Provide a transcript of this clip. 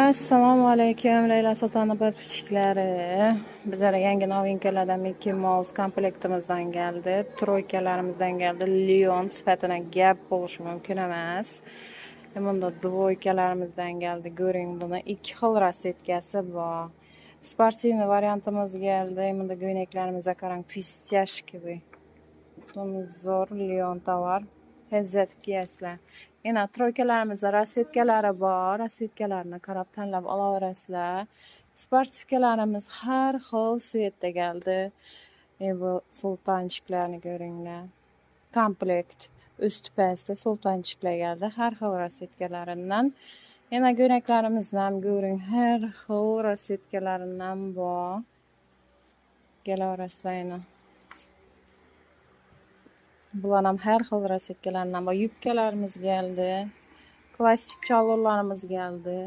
Assalomu alaykum Layla Sultona podpischiklari. Bizlar yangi novinkalardan Mickey Mouse komplektimizdan geldi. Troykalarimizdan geldi. Leon sifatida gap bo'lishi mumkin emas. Bunda dvoykalarimizdan geldi. Ko'ring, buni ikki xil rassetkasi bor. Sportivniy variantimiz geldi. Bunda ko'ylaklarimizni qarang, fistyash gibi. Zo'r Leon tovar. Hezzatib kiyasizlar. Yana troykalarimizni rassetkalari bor. Rassetkalarni qarab tanlab olaverasizlar. Sportivkalarimiz har xil svetda geldi. Bu sultanchiklarni ko'ringlar. Komplekt üst pastda sultanchiklar geldi. Har xil rassetkalaridan. Yana ko'ylaklarimizni ham ko'ring, har xil rassetkalaridan bor. Kelaverasizlar. Bular ham har xil rassetkalardan bor. Yubkalarimiz geldi. Plastik chalonlarimiz geldi.